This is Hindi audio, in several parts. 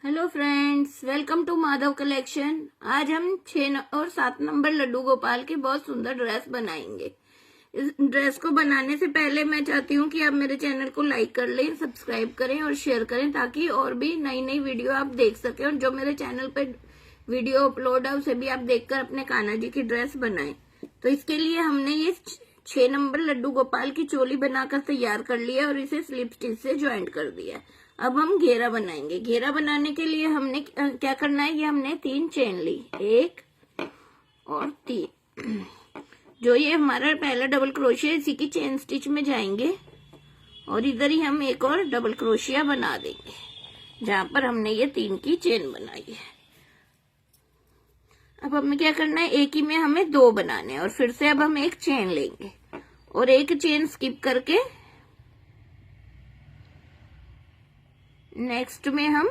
Hello friends, welcome to Madhav collection. आज हम 6 और 7 नंबर लड्डू गोपाल की बहुत सुंदर ड्रेस बनाएंगे। इस ड्रेस को बनाने से पहले मैं चाहती हूँ कि आप मेरे चैनल को लाइक कर लें, सब्सक्राइब करें और शेयर करें, ताकि और भी नई नई वीडियो आप देख सकें और जो मेरे चैनल पे वीडियो अपलोड है उसे भी आप देखकर अपने कान्हा जी की ड्रेस बनाएं। तो इसके लिए हमने ये 6 नंबर लड्डू गोपाल की चोली बनाकर तैयार कर लिया और इसे स्लिप स्टिच से ज्वाइंट कर दिया। अब हम घेरा बनाएंगे। घेरा बनाने के लिए हमने क्या करना है, ये हमने 3 चेन ली, 1 और 3। जो ये हमारा पहला डबल क्रोशिया, इसी की चेन स्टिच में जाएंगे और इधर ही हम एक और डबल क्रोशिया बना देंगे जहां पर हमने ये 3 की चेन बनाई है। अब हमें क्या करना है, एक ही में हमें 2 बनाने हैं और फिर से अब हम एक चेन लेंगे और एक चेन स्किप करके नेक्स्ट में हम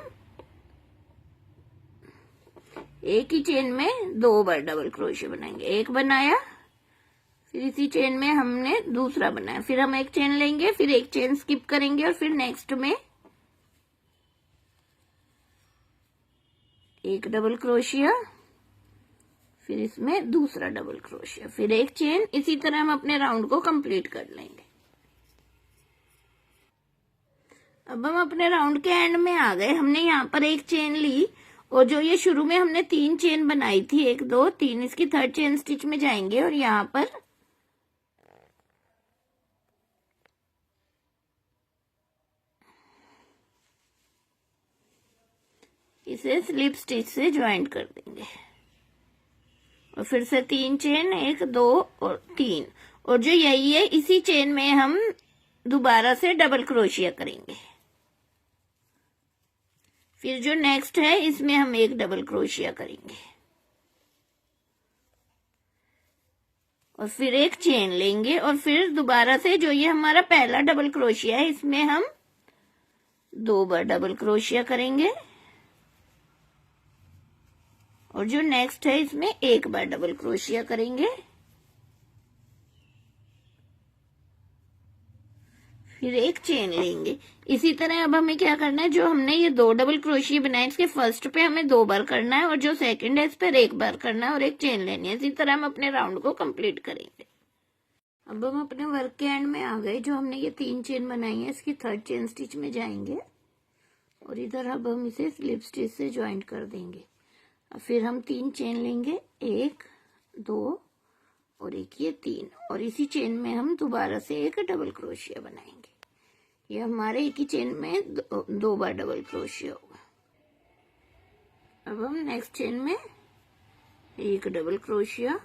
एक ही चेन में 2 बार डबल क्रोशिया बनाएंगे। एक बनाया, फिर इसी चेन में हमने दूसरा बनाया, फिर हम एक चेन लेंगे, फिर एक चेन स्किप करेंगे और फिर नेक्स्ट में एक डबल क्रोशिया, फिर इसमें दूसरा डबल क्रोशिया, फिर एक चेन। इसी तरह हम अपने राउंड को कंप्लीट कर लेंगे। अब हम अपने राउंड के एंड में आ गए। हमने यहाँ पर एक चेन ली और जो ये शुरू में हमने 3 चेन बनाई थी, 1 2 3, इसकी 3rd चेन स्टिच में जाएंगे और यहाँ पर इसे स्लिप स्टिच से ज्वाइंट कर देंगे और फिर से 3 चेन, 1 2 और 3, और जो यही है इसी चेन में हम दोबारा से डबल क्रोशिया करेंगे। फिर जो नेक्स्ट है इसमें हम एक डबल क्रोशिया करेंगे और फिर एक चेन लेंगे और फिर दोबारा से जो ये हमारा पहला डबल क्रोशिया है इसमें हम 2 बार डबल क्रोशिया करेंगे और जो नेक्स्ट है इसमें 1 बार डबल क्रोशिया करेंगे। फिर एक चेन लेंगे। इसी तरह अब हमें क्या करना है, जो हमने ये 2 डबल क्रोशिया बनाए इसके फर्स्ट पे हमें 2 बार करना है और जो सेकंड है इस पर 1 बार करना है और एक चेन लेनी है। इसी तरह हम अपने राउंड को कंप्लीट करेंगे। अब हम अपने वर्क के एंड में आ गए। जो हमने ये 3 चेन बनाई है इसकी 3rd चेन स्टिच में जाएंगे और इधर अब हम इसे स्लिप स्टिच से ज्वाइंट कर देंगे। अब फिर हम 3 चेन लेंगे, 1 2 और एक ये 3, और इसी चेन में हम दोबारा से एक डबल क्रोशिया बनाएंगे। ये हमारे एक ही चेन में 2 बार डबल क्रोशिया होगा। अब हम नेक्स्ट चेन में एक डबल क्रोशिया,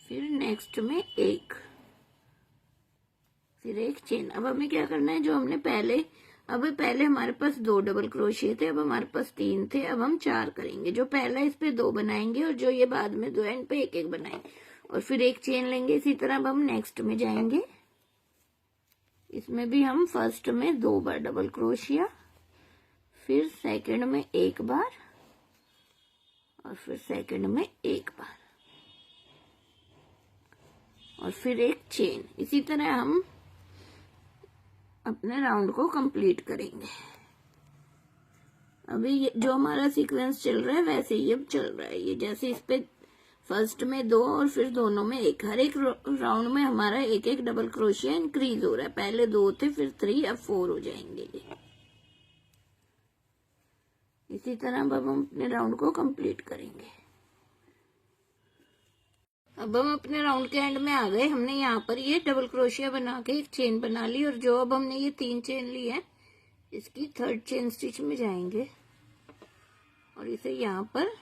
फिर नेक्स्ट में एक, फिर एक चेन। अब हमें क्या करना है, जो हमने पहले हमारे पास 2 डबल क्रोशिया थे, अब हमारे पास 3 थे, अब हम 4 करेंगे। जो पहला इस पे 2 बनाएंगे और जो ये बाद में 2 एंड पे एक बनाएंगे और फिर एक चेन लेंगे। इसी तरह अब हम नेक्स्ट में जाएंगे। इसमें भी हम फर्स्ट में 2 बार डबल क्रोशिया, फिर सेकंड में 1 बार और फिर सेकंड में 1 बार और फिर एक चेन। इसी तरह हम अपने राउंड को कंप्लीट करेंगे। अभी जो हमारा सीक्वेंस चल रहा है वैसे ही अब चल रहा है। ये जैसे इस पे फर्स्ट में 2 और फिर दोनों में 1, हर एक राउंड में हमारा एक एक डबल क्रोशिया इंक्रीज हो रहा है। पहले 2 थे, फिर 3, अब 4 हो जाएंगे ये। इसी तरह अब हम अपने राउंड को कंप्लीट करेंगे। अब हम अपने राउंड के एंड में आ गए। हमने यहाँ पर ये डबल क्रोशिया बना के एक चेन बना ली और जो अब हमने ये 3 चेन ली है इसकी 3rd चेन स्टिच में जाएंगे और इसे यहाँ पर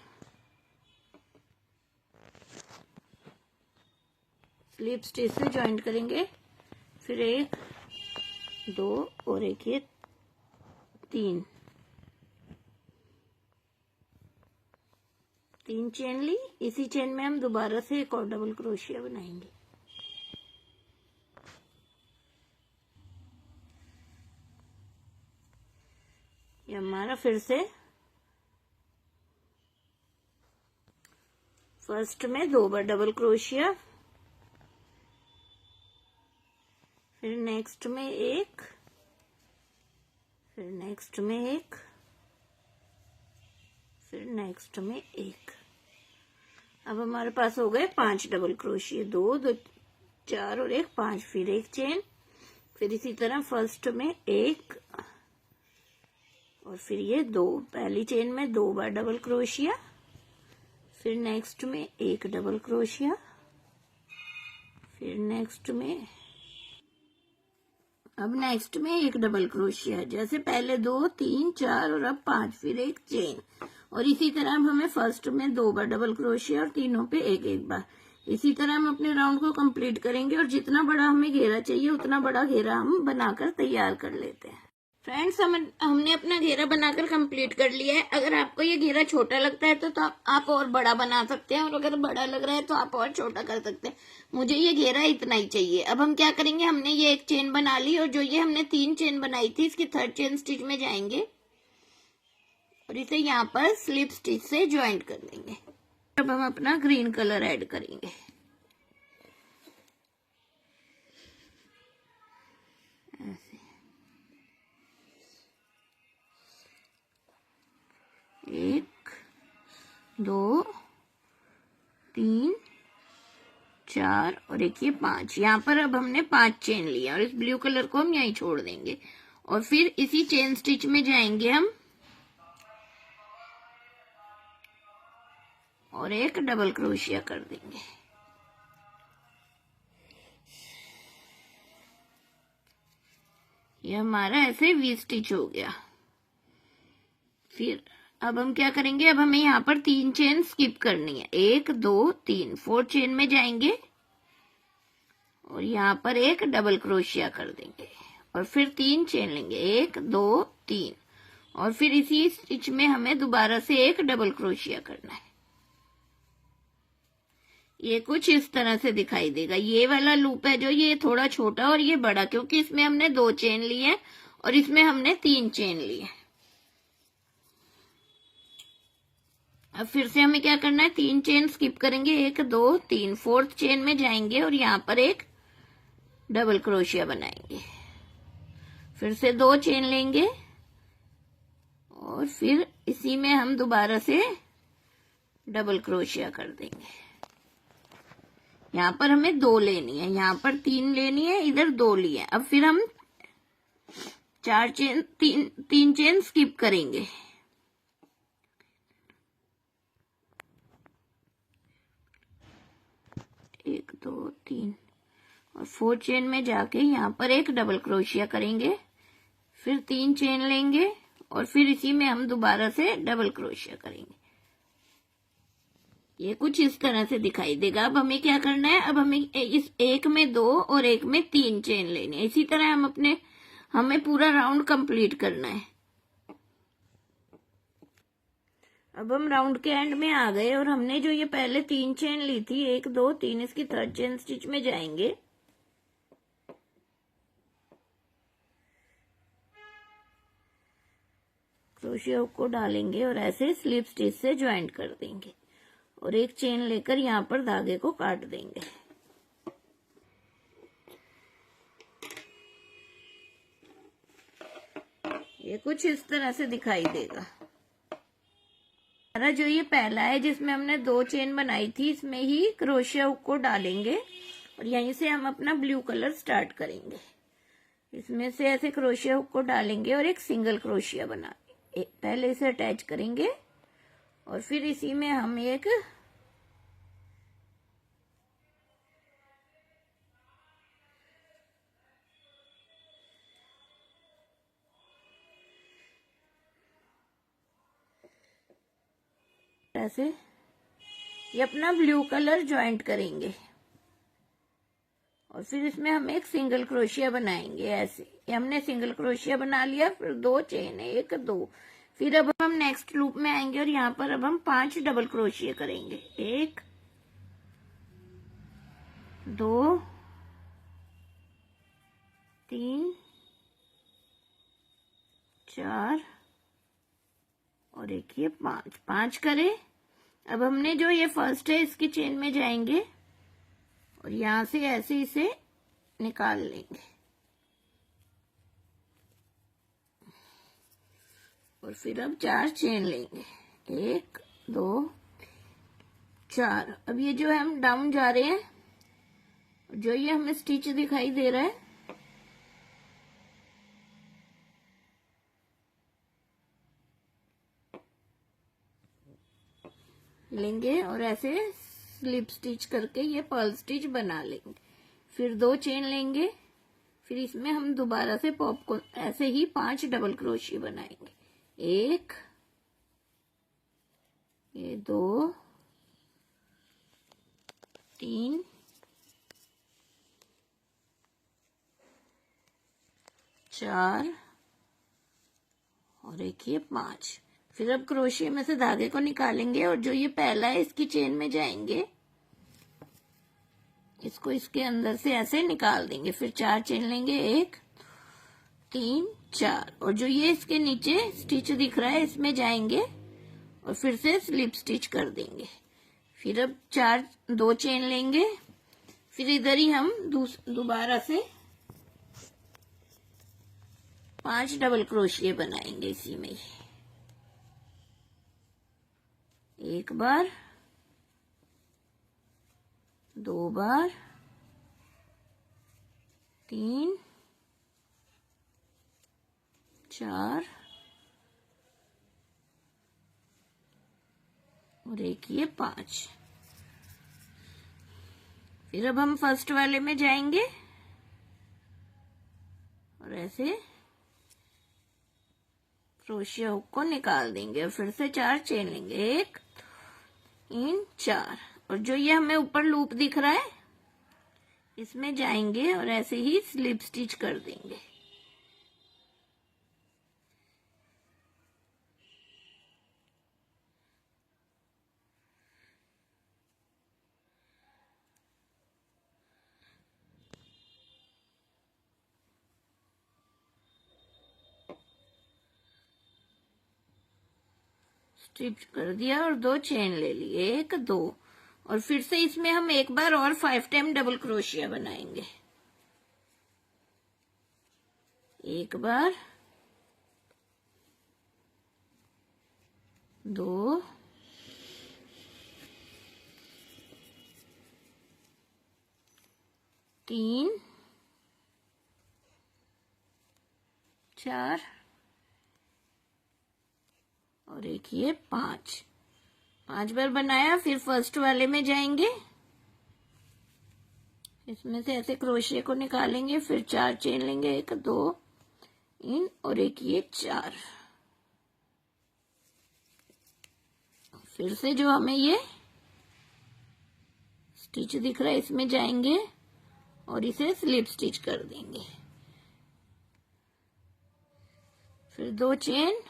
स्लिप स्टिच से ज्वाइंट करेंगे। फिर 1 2 और एक ये 3 चेन ली। इसी चेन में हम दोबारा से एक और डबल क्रोशिया बनाएंगे। ये हमारा फिर से फर्स्ट में 2 बार डबल क्रोशिया, फिर नेक्स्ट में 1, फिर नेक्स्ट में 1 नेक्स्ट में एक। अब हमारे पास हो गए 5 डबल क्रोशिया, 2 2 4 और एक 5, फिर एक चेन, फिर इसी तरह फर्स्ट में एक और फिर ये 2, पहली चेन में 2 बार डबल क्रोशिया, फिर नेक्स्ट में एक डबल क्रोशिया, फिर नेक्स्ट में अब नेक्स्ट में एक डबल क्रोशिया, जैसे पहले 2 3 4 और अब 5, फिर एक चेन, और इसी तरह अब हमें फर्स्ट में 2 बार डबल क्रोशिया और तीनों पे एक एक बार। इसी तरह हम अपने राउंड को कंप्लीट करेंगे और जितना बड़ा हमें घेरा चाहिए उतना बड़ा घेरा हम बनाकर तैयार कर लेते हैं। फ्रेंड्स, हमने अपना घेरा बनाकर कंप्लीट कर लिया है। अगर आपको ये घेरा छोटा लगता है तो आप और बड़ा बना सकते हैं, और अगर बड़ा लग रहा है तो आप और छोटा कर सकते हैं। मुझे ये घेरा इतना ही चाहिए। अब हम क्या करेंगे, हमने ये एक चेन बना ली और जो ये हमने 3 चेन बनाई थी इसकी 3rd चेन स्टिच में जाएंगे और इसे यहाँ पर स्लिप स्टिच से ज्वाइंट कर देंगे। अब हम अपना ग्रीन कलर ऐड करेंगे। ऐसे 1 2 3 4 और एक ये 5। यहाँ पर अब हमने 5 चेन लिया और इस ब्लू कलर को हम यहीं छोड़ देंगे और फिर इसी चेन स्टिच में जाएंगे हम और एक डबल क्रोशिया कर देंगे। ये हमारा ऐसे वी स्टिच हो गया। फिर अब हम क्या करेंगे, अब हमें यहाँ पर 3 चेन स्किप करनी है, 1 2 3, 4 चेन में जाएंगे और यहाँ पर एक डबल क्रोशिया कर देंगे और फिर 3 चेन लेंगे, 1 2 3, और फिर इसी स्टिच में हमें दोबारा से एक डबल क्रोशिया करना है। ये कुछ इस तरह से दिखाई देगा। ये वाला लूप है जो ये थोड़ा छोटा और ये बड़ा, क्योंकि इसमें हमने 2 चेन ली है और इसमें हमने 3 चेन ली है। अब फिर से हमें क्या करना है, 3 चेन स्किप करेंगे, 1 2 3, 4th चेन में जाएंगे और यहाँ पर एक डबल क्रोशिया बनाएंगे, फिर से 2 चेन लेंगे और फिर इसी में हम दोबारा से डबल क्रोशिया कर देंगे। यहाँ पर हमें 2 लेनी है, यहाँ पर 3 लेनी है, इधर 2 ली है। अब फिर हम 4 चेन 3 चेन स्किप करेंगे, एक 2 3 और 4 चेन में जाके यहाँ पर एक डबल क्रोशिया करेंगे, फिर 3 चेन लेंगे और फिर इसी में हम दोबारा से डबल क्रोशिया करेंगे। ये कुछ इस तरह से दिखाई देगा। अब हमें क्या करना है, अब हमें इस एक में 2 और एक में 3 चेन लेनी है। इसी तरह हमें पूरा राउंड कंप्लीट करना है। अब हम राउंड के एंड में आ गए और हमने जो ये पहले 3 चेन ली थी, 1 2 3, इसकी 3rd चेन स्टिच में जाएंगे, क्रोशिया हुक को डालेंगे और ऐसे स्लिप स्टिच से ज्वाइंट कर देंगे और एक चेन लेकर यहाँ पर धागे को काट देंगे। ये कुछ इस तरह से दिखाई देगा। हमारा जो ये पहला है जिसमें हमने 2 चेन बनाई थी, इसमें ही क्रोशिया हुक को डालेंगे और यहीं से हम अपना ब्लू कलर स्टार्ट करेंगे। इसमें से ऐसे क्रोशिया हुक को डालेंगे और एक सिंगल क्रोशिया बनाएंगे। पहले इसे अटैच करेंगे और फिर इसी में हम एक ऐसे ये अपना ब्लू कलर ज्वाइंट करेंगे और फिर इसमें हम एक सिंगल क्रोशिया बनाएंगे। ऐसे ये हमने सिंगल क्रोशिया बना लिया, फिर 2 चेन, 1 2, फिर अब हम नेक्स्ट लूप में आएंगे और यहाँ पर अब हम 5 डबल क्रोशिया करेंगे, 1 2 3 4 और एक ये 5 करें। अब हमने जो ये फर्स्ट है इसकी चेन में जाएंगे और यहां से ऐसे इसे निकाल लेंगे और फिर अब 4 चेन लेंगे, 1 दो, चार। अब ये जो है हम डाउन जा रहे हैं, जो ये हमें स्टिच दिखाई दे रहा है लेंगे और ऐसे स्लिप स्टिच करके ये पर्ल स्टिच बना लेंगे। फिर 2 चेन लेंगे, फिर इसमें हम दोबारा से पॉपकॉर्न ऐसे ही 5 डबल क्रोशिया बनाएंगे। 1, ये 2, 3, 4 और एक ये 5। फिर अब क्रोशिया में से धागे को निकालेंगे और जो ये पहला है इसकी चेन में जाएंगे, इसको इसके अंदर से ऐसे निकाल देंगे। फिर 4 चेन लेंगे, 1, 3, 4 और जो ये इसके नीचे स्टिच दिख रहा है इसमें जाएंगे और फिर से स्लिप स्टिच कर देंगे। फिर अब 2 चेन लेंगे, फिर इधर ही हम दोबारा से 5 डबल क्रोशिया बनाएंगे इसी में ही। 1 बार, 2 बार, 3, 4 और एक ये 5। फिर अब हम फर्स्ट वाले में जाएंगे और ऐसे क्रोशिया हुक को निकाल देंगे और फिर से 4 चेन लेंगे, 1, 3, 4 और जो ये हमें ऊपर लूप दिख रहा है इसमें जाएंगे और ऐसे ही स्लिप स्टिच कर देंगे। स्टिच कर दिया और 2 चेन ले लिए, 1, 2 और फिर से इसमें हम एक बार और 5 टाइम डबल क्रोशिया बनाएंगे। 1 बार, 2, 3, 4 और एक ये 5 बार बनाया। फिर फर्स्ट वाले में जाएंगे, इसमें से ऐसे क्रोशिया को निकालेंगे, फिर 4 चेन लेंगे, 1, 2, 3 और एक ये 4। फिर से जो हमें ये स्टिच दिख रहा है इसमें जाएंगे और इसे स्लिप स्टिच कर देंगे। फिर 2 चेन।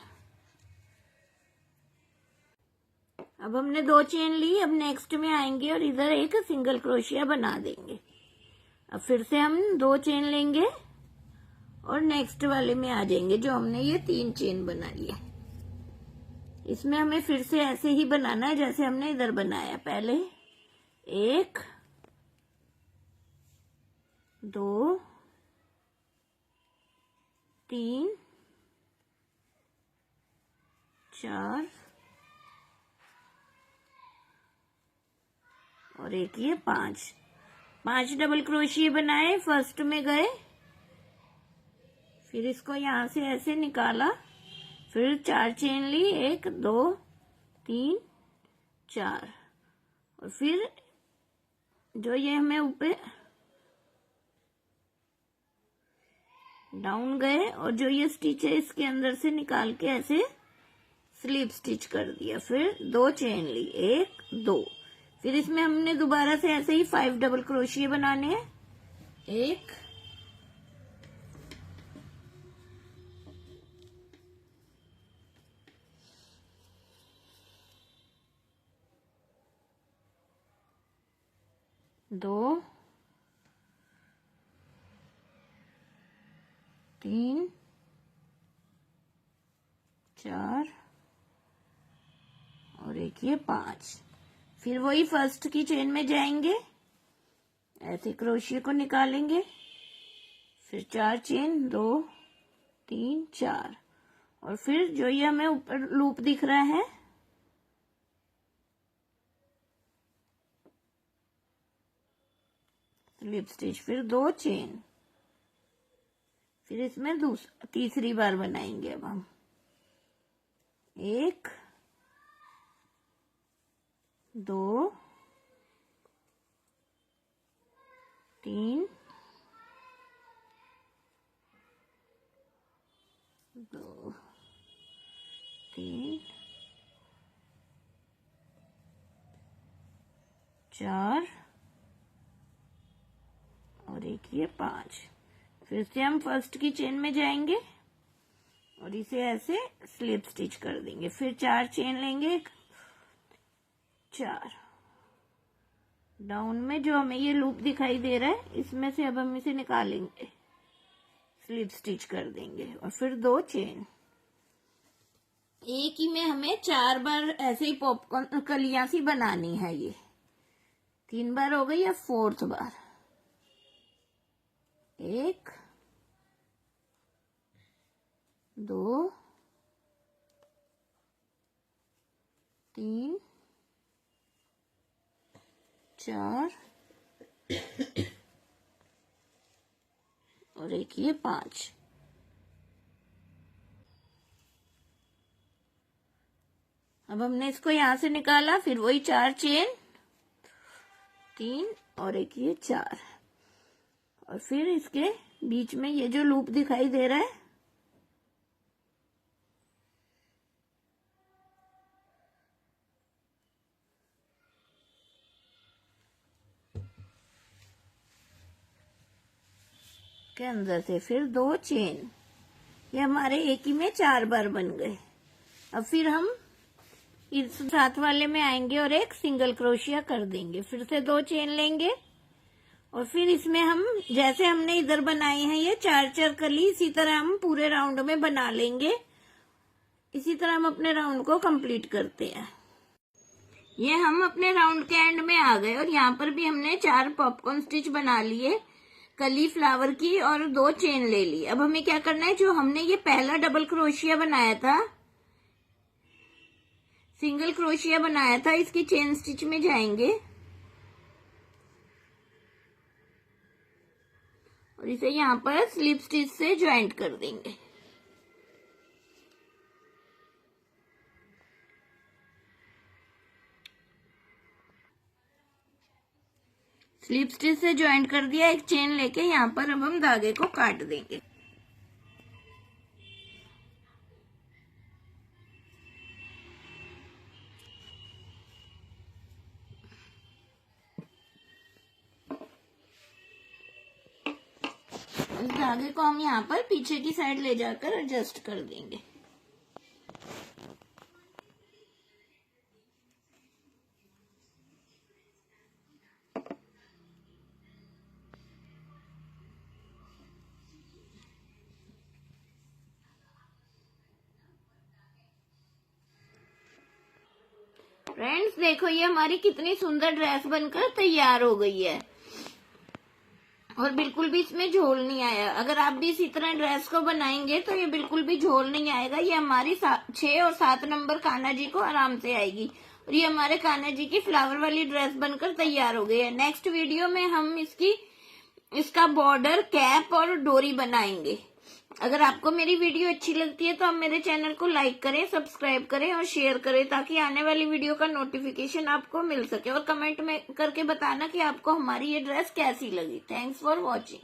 अब हमने 2 चेन ली, अब नेक्स्ट में आएंगे और इधर एक सिंगल क्रोशिया बना देंगे। अब फिर से हम 2 चेन लेंगे और नेक्स्ट वाले में आ जाएंगे जो हमने ये 3 चेन बना लिया। इसमें हमें फिर से ऐसे ही बनाना है जैसे हमने इधर बनाया पहले। 1, 2, 3, 4 और एक ये 5 डबल क्रोशिया बनाए। फर्स्ट में गए, फिर इसको यहां से ऐसे निकाला, फिर 4 चेन ली, 1, 2, 3, 4 और फिर जो ये हमें ऊपर डाउन गए और जो ये स्टिच है इसके अंदर से निकाल के ऐसे स्लिप स्टिच कर दिया। फिर 2 चेन ली, 1, 2 फिर इसमें हमने दोबारा से ऐसे ही 5 डबल क्रोशिया बनाने हैं। 1, 2, 3, 4 और एक ये 5। फिर वही फर्स्ट की चेन में जाएंगे, ऐसे क्रोशिया को निकालेंगे, फिर 4 चेन, 2, 3, 4 और फिर जो ये हमें ऊपर लूप दिख रहा है स्लिप स्टिच, फिर 2 चेन, फिर इसमें तीसरी बार बनाएंगे अब हम 1 2 3 2 3 4 और एक ये 5। फिर से हम फर्स्ट की चेन में जाएंगे और इसे ऐसे स्लिप स्टिच कर देंगे। फिर 4 चेन लेंगे, 4 डाउन में जो हमें ये लूप दिखाई दे रहा है इसमें से अब हम इसे निकालेंगे, स्लिप स्टिच कर देंगे और फिर 2 चेन। एक ही में हमें 4 बार ऐसे ही पॉपकॉर्न कलियां सी बनानी है। ये 3 बार हो गई या 4th बार। 1 2 3 4 और एक ये 5। अब हमने इसको यहां से निकाला, फिर वही 4 चेन, 3 और एक ये 4 और फिर इसके बीच में ये जो लूप दिखाई दे रहा है के अंदर से फिर 2 चेन। ये हमारे एक ही में 4 बार बन गए। अब फिर हम इस साथ वाले में आएंगे और एक सिंगल क्रोशिया कर देंगे। फिर से 2 चेन लेंगे और फिर इसमें हम जैसे हमने इधर बनाए हैं ये 4 कली, इसी तरह हम पूरे राउंड में बना लेंगे। इसी तरह हम अपने राउंड को कंप्लीट करते हैं। ये हम अपने राउंड के एंड में आ गए और यहाँ पर भी हमने 4 पॉपकॉर्न स्टिच बना लिए कली फ्लावर की और 2 चेन ले ली। अब हमें क्या करना है, जो हमने ये पहला डबल क्रोशिया बनाया था, सिंगल क्रोशिया बनाया था, इसकी चेन स्टिच में जाएंगे और इसे यहाँ पर स्लिप स्टिच से ज्वाइंट कर देंगे। स्लिप स्टिच से ज्वाइंट कर दिया। एक चेन लेके यहाँ पर अब हम धागे को काट देंगे। इस धागे को हम यहाँ पर पीछे की साइड ले जाकर एडजस्ट कर देंगे। फ्रेंड्स देखो, ये हमारी कितनी सुंदर ड्रेस बनकर तैयार हो गई है और बिल्कुल भी इसमें झोल नहीं आया। अगर आप भी इसी तरह ड्रेस को बनाएंगे तो ये बिल्कुल भी झोल नहीं आएगा। ये हमारी 6 और 7 नंबर कान्हा जी को आराम से आएगी और ये हमारे कान्हा जी की फ्लावर वाली ड्रेस बनकर तैयार हो गई है। नेक्स्ट वीडियो में हम इसका बॉर्डर, कैप और डोरी बनाएंगे। अगर आपको मेरी वीडियो अच्छी लगती है तो आप मेरे चैनल को लाइक करें, सब्सक्राइब करें और शेयर करें ताकि आने वाली वीडियो का नोटिफिकेशन आपको मिल सके। और कमेंट में करके बताना कि आपको हमारी ये ड्रेस कैसी लगी। Thanks for watching.